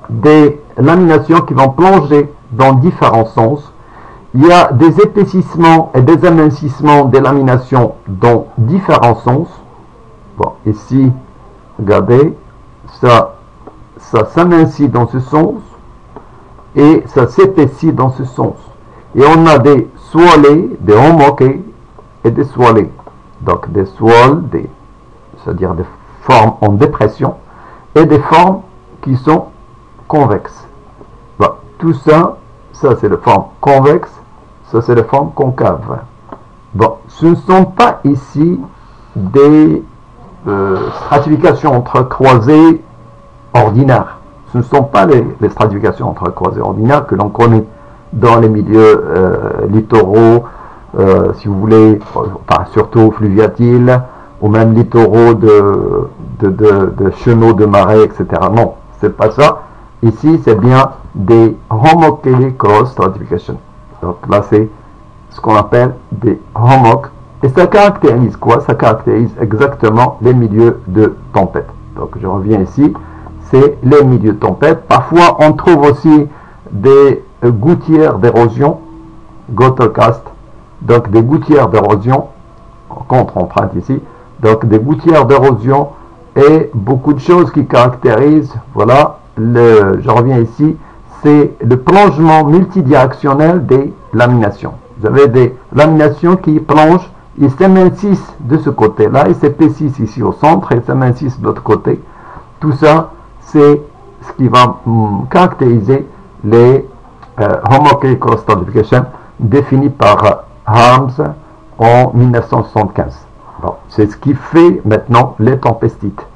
des laminations qui vont plonger dans différents sens Il y a des épaississements et des amincissements des laminations dans différents sens. Bon, ici, regardez, ça s'amincit dans ce sens et ça s'épaissit dans ce sens. Et on a des swallés, des homoqués et des swallés. Donc des swalls, c'est-à-dire des formes en dépression, et des formes qui sont convexes. Bon, tout ça, ça c'est les formes convexes, ça c'est les formes concaves. Bon, ce ne sont pas ici des stratifications entrecroisées ordinaires. Ce ne sont pas les stratifications entrecroisées ordinaires que l'on connaît dans les milieux littoraux, si vous voulez, enfin, surtout fluviatiles, ou même littoraux de chenaux de marais, etc. Non, c'est pas ça. Ici, c'est bien des homochely cross stratification. Donc là, c'est ce qu'on appelle des homoc. Et ça caractérise quoi? Ça caractérise exactement les milieux de tempête. Donc je reviens ici, c'est les milieux de tempête. Parfois, on trouve aussi des gouttières d'érosion, gottercast, donc des gouttières d'érosion, contre empreinte ici, donc des gouttières d'érosion et beaucoup de choses qui caractérisent, voilà, je reviens ici, c'est le plongement multidirectionnel des laminations. Vous avez des laminations qui plongent, ils s'amincissent de ce côté-là, ils s'épaississent ici au centre et s'amincissent de l'autre côté. Tout ça, c'est ce qui va caractériser les homochely cross stratification définis par Harms en 1975. Bon, c'est ce qui fait maintenant les tempestites.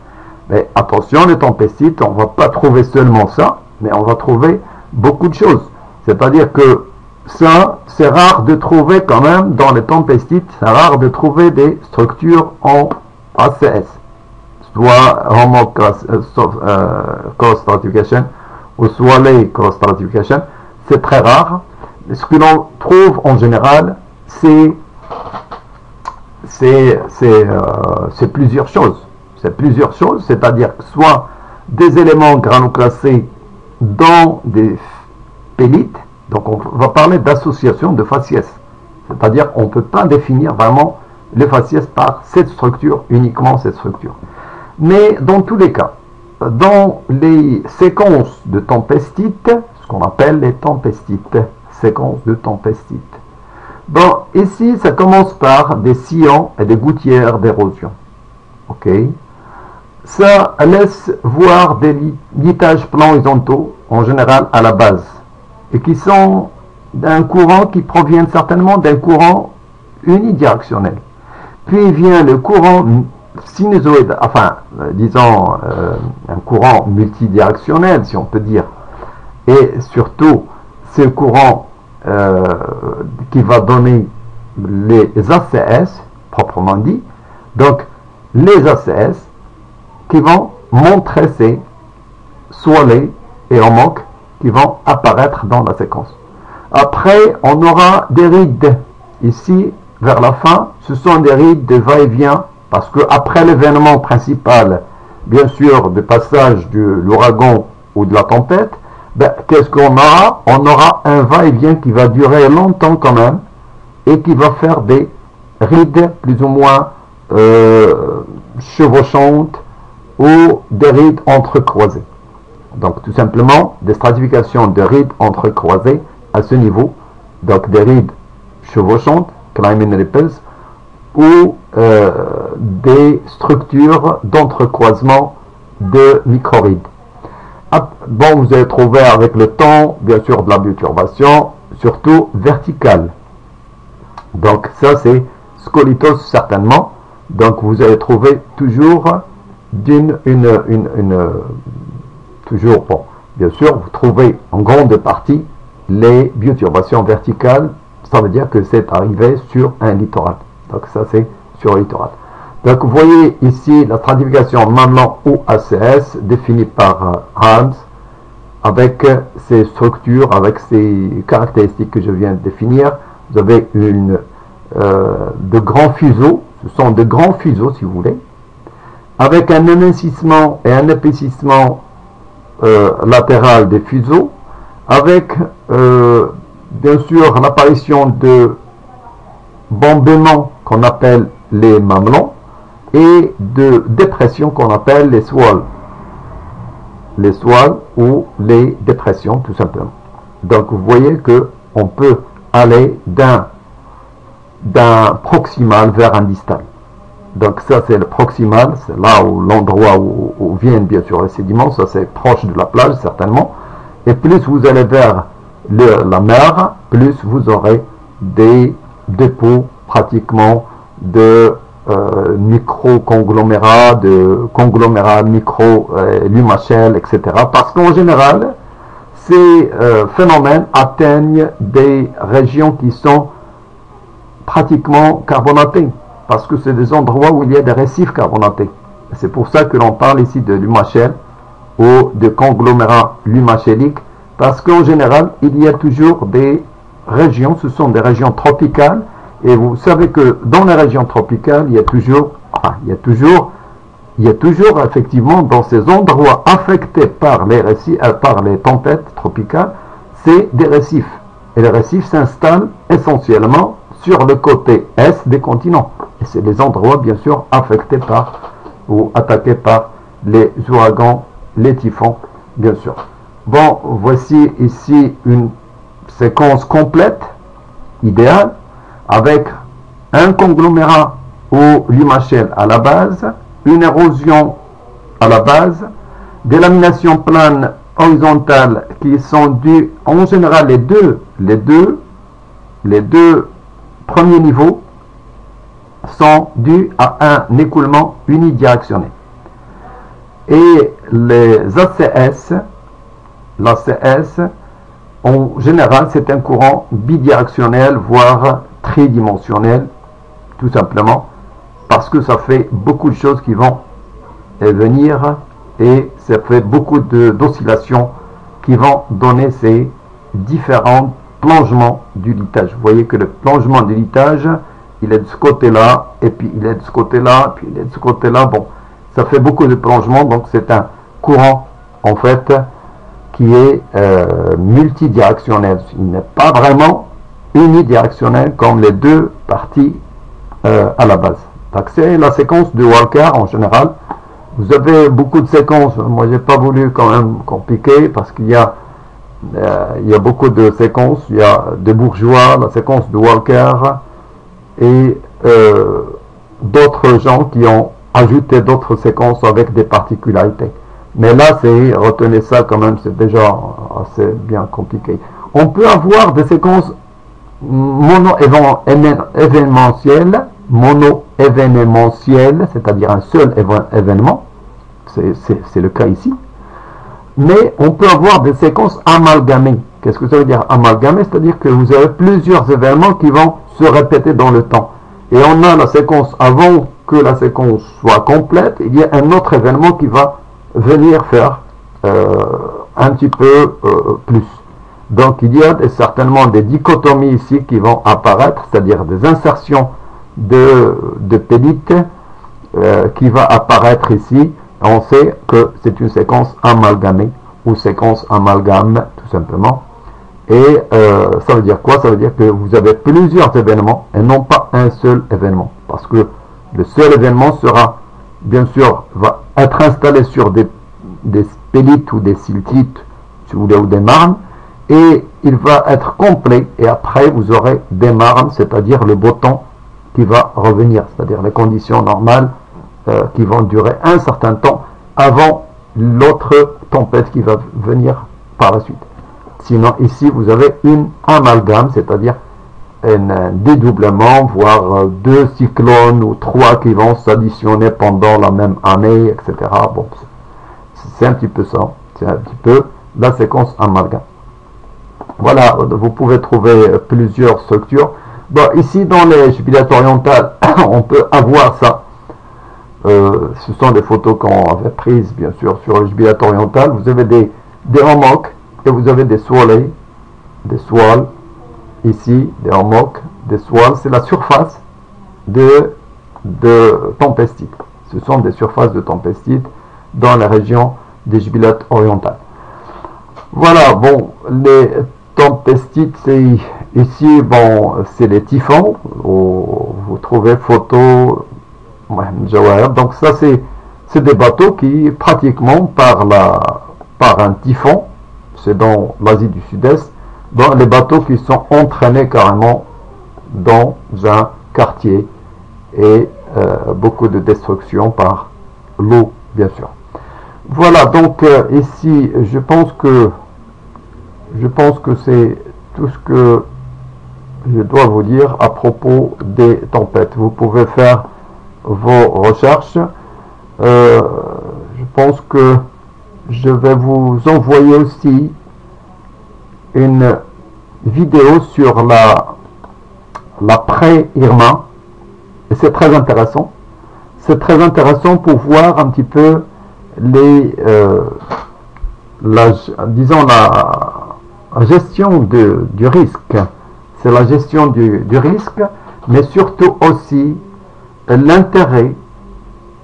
Mais attention, les tempestites, on ne va pas trouver seulement ça, mais on va trouver beaucoup de choses. C'est-à-dire que ça, c'est rare de trouver quand même dans les tempestites, c'est rare de trouver des structures en ACS, soit homochely cross stratification ou soit les cross stratification. C'est très rare. Ce que l'on trouve en général, c'est plusieurs choses. C'est plusieurs choses, c'est-à-dire soit des éléments granuloclassés dans des pellites. Donc on va parler d'association de faciès. C'est-à-dire qu'on ne peut pas définir vraiment les faciès par cette structure, uniquement cette structure. Mais dans tous les cas, dans les séquences de tempestites, ce qu'on appelle les tempestites, séquences de tempestites. Bon, ici, ça commence par des sillons et des gouttières d'érosion. Ok. Ça laisse voir des litages plans horizontaux, en général à la base, et qui sont d'un courant qui provient certainement d'un courant unidirectionnel. Puis vient le courant sinusoïde, enfin, disons, un courant multidirectionnel, si on peut dire. Et surtout, ce courant qui va donner les ACS, proprement dit. Donc, les ACS qui vont montrer ces swallés et homoc qui vont apparaître dans la séquence. Après, on aura des rides. Ici, vers la fin, ce sont des rides de va-et-vient, parce que après l'événement principal, bien sûr, du passage de l'ouragan ou de la tempête, ben, qu'est-ce qu'on aura? On aura un va-et-vient qui va durer longtemps quand même, et qui va faire des rides plus ou moins chevauchantes, ou des rides entrecroisées. Donc tout simplement des stratifications de rides entrecroisées à ce niveau, donc des rides chevauchantes, climbing ripples, ou des structures d'entrecroisement de microrides. Bon, vous allez trouver avec le temps, bien sûr, de la bioturbation, surtout verticale. Donc ça c'est scolitose certainement. Donc vous allez trouver toujours toujours, bon, bien sûr, vous trouvez en grande partie les bioturbations verticales. Ça veut dire que c'est arrivé sur un littoral. Donc ça c'est sur le littoral. Donc vous voyez ici la stratification Mamelon ou ACS définie par Harms avec ces structures, avec ces caractéristiques que je viens de définir. Vous avez de grands fuseaux, ce sont de grands fuseaux si vous voulez, avec un amincissement et un épaississement latéral des fuseaux, avec bien sûr l'apparition de bombements qu'on appelle les mamelons et de dépressions qu'on appelle les swells. Les swells ou les dépressions tout simplement. Donc vous voyez que on peut aller d'un proximal vers un distal. Donc ça c'est le proximal, c'est là où l'endroit où viennent bien sûr les sédiments, ça c'est proche de la plage certainement. Et plus vous allez vers la mer, plus vous aurez des dépôts pratiquement de micro-conglomérats, de conglomérats micro-lumachelles, etc. Parce qu'en général, ces phénomènes atteignent des régions qui sont pratiquement carbonatées, parce que c'est des endroits où il y a des récifs carbonatés. C'est pour ça que l'on parle ici de lumachelles ou de conglomérats lumachéliques, parce qu'en général, il y a toujours des régions, ce sont des régions tropicales, et vous savez que dans les régions tropicales, il y a toujours effectivement dans ces endroits affectés par les récifs, par les tempêtes tropicales, c'est des récifs. Et les récifs s'installent essentiellement sur le côté est des continents. Et c'est des endroits bien sûr affectés par ou attaqués par les ouragans, les typhons, bien sûr. Bon, voici ici une séquence complète, idéale, avec un conglomérat ou lumachelle à la base, une érosion à la base, des laminations planes horizontales qui sont dues, en général les deux premiers niveaux sont dus à un écoulement unidirectionnel. Et les ACS, l'ACS, en général, c'est un courant bidirectionnel, voire tridimensionnel, tout simplement, parce que ça fait beaucoup de choses qui vont venir et ça fait beaucoup d'oscillations qui vont donner ces différents plongements du litage. Vous voyez que le plongement du litage, il est de ce côté-là, et puis il est de ce côté-là, puis il est de ce côté-là. Bon, ça fait beaucoup de plongements, donc c'est un courant, en fait, qui est multidirectionnel. Il n'est pas vraiment unidirectionnel comme les deux parties à la base. Donc c'est la séquence de Walker en général. Vous avez beaucoup de séquences. Moi, j'ai pas voulu quand même compliquer parce qu'il y a beaucoup de séquences. Il y a de Bourgeois, la séquence de Walker et d'autres gens qui ont ajouté d'autres séquences avec des particularités. Mais là, retenez ça quand même, c'est déjà assez bien compliqué. On peut avoir des séquences mono-événementielles, c'est-à-dire un seul événement, c'est le cas ici, mais on peut avoir des séquences amalgamées. Qu'est-ce que ça veut dire amalgamées? C'est-à-dire que vous avez plusieurs événements qui vont se répéter dans le temps. Et on a la séquence avant que la séquence soit complète, il y a un autre événement qui va venir faire un petit peu plus. Donc il y a certainement des dichotomies ici qui vont apparaître, c'est-à-dire des insertions de pédite qui va apparaître ici. On sait que c'est une séquence amalgamée ou séquence amalgame tout simplement. Et ça veut dire quoi? Ça veut dire que vous avez plusieurs événements et non pas un seul événement, parce que le seul événement sera, bien sûr, va être installé sur des pélites ou des siltites, si vous voulez, ou des marnes, et il va être complet, et après vous aurez des marnes, c'est-à-dire le beau temps qui va revenir, c'est-à-dire les conditions normales qui vont durer un certain temps avant l'autre tempête qui va venir par la suite. Sinon, ici, vous avez une amalgame, c'est-à-dire un dédoublement, voire deux cyclones ou trois qui vont s'additionner pendant la même année, etc. Bon, c'est un petit peu ça, c'est un petit peu la séquence amalgame. Voilà, vous pouvez trouver plusieurs structures. Bon, ici, dans les jubilates orientales, on peut avoir ça. Ce sont des photos qu'on avait prises, bien sûr, sur les jubilates orientales. Vous avez des homocs et vous avez des swallows, des swallows. Ici, des homocs, des swallows, c'est la surface de tempestite. Ce sont des surfaces de tempestite dans la région des jubilates orientales. Voilà, bon, les tempestite, c'est ici, bon, c'est les typhons. Vous trouvez photos. Donc ça, c'est des bateaux qui, pratiquement, par un typhon, c'est dans l'Asie du Sud-Est, dans les bateaux qui sont entraînés carrément dans un quartier et beaucoup de destruction par l'eau, bien sûr. Voilà, donc ici, je pense que c'est tout ce que je dois vous dire à propos des tempêtes. Vous pouvez faire vos recherches. Je pense que je vais vous envoyer aussi une vidéo sur l'après-Irma. Et c'est très intéressant. C'est très intéressant pour voir un petit peu disons la gestion du risque. C'est la gestion du risque, mais surtout aussi l'intérêt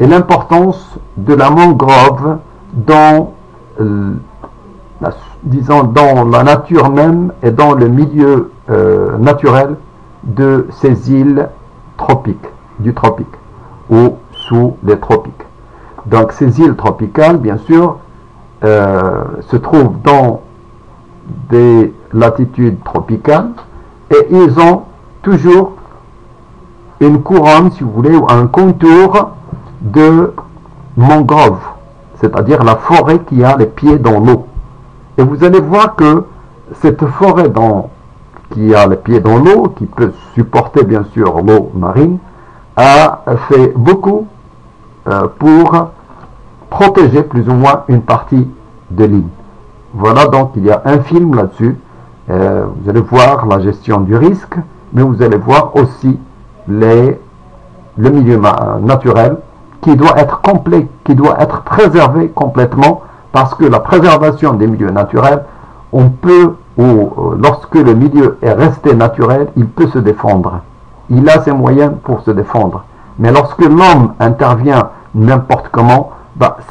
et l'importance de la mangrove dans dans la nature même et dans le milieu naturel de ces îles tropiques, du tropique ou sous les tropiques. Donc ces îles tropicales, bien sûr, se trouvent dans des latitudes tropicales et ils ont toujours une couronne, si vous voulez, ou un contour de mangrove, c'est-à-dire la forêt qui a les pieds dans l'eau. Et vous allez voir que cette forêt qui a les pieds dans l'eau, qui peut supporter bien sûr l'eau marine, a fait beaucoup pour protéger plus ou moins une partie de l'île. Voilà, donc il y a un film là-dessus. Vous allez voir la gestion du risque, mais vous allez voir aussi le milieu naturel qui doit être complet, qui doit être préservé complètement, parce que la préservation des milieux naturels, lorsque le milieu est resté naturel, il peut se défendre. Il a ses moyens pour se défendre. Mais lorsque l'homme intervient n'importe comment,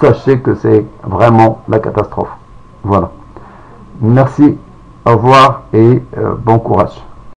sachez que c'est vraiment la catastrophe. Voilà. Merci, au revoir et bon courage.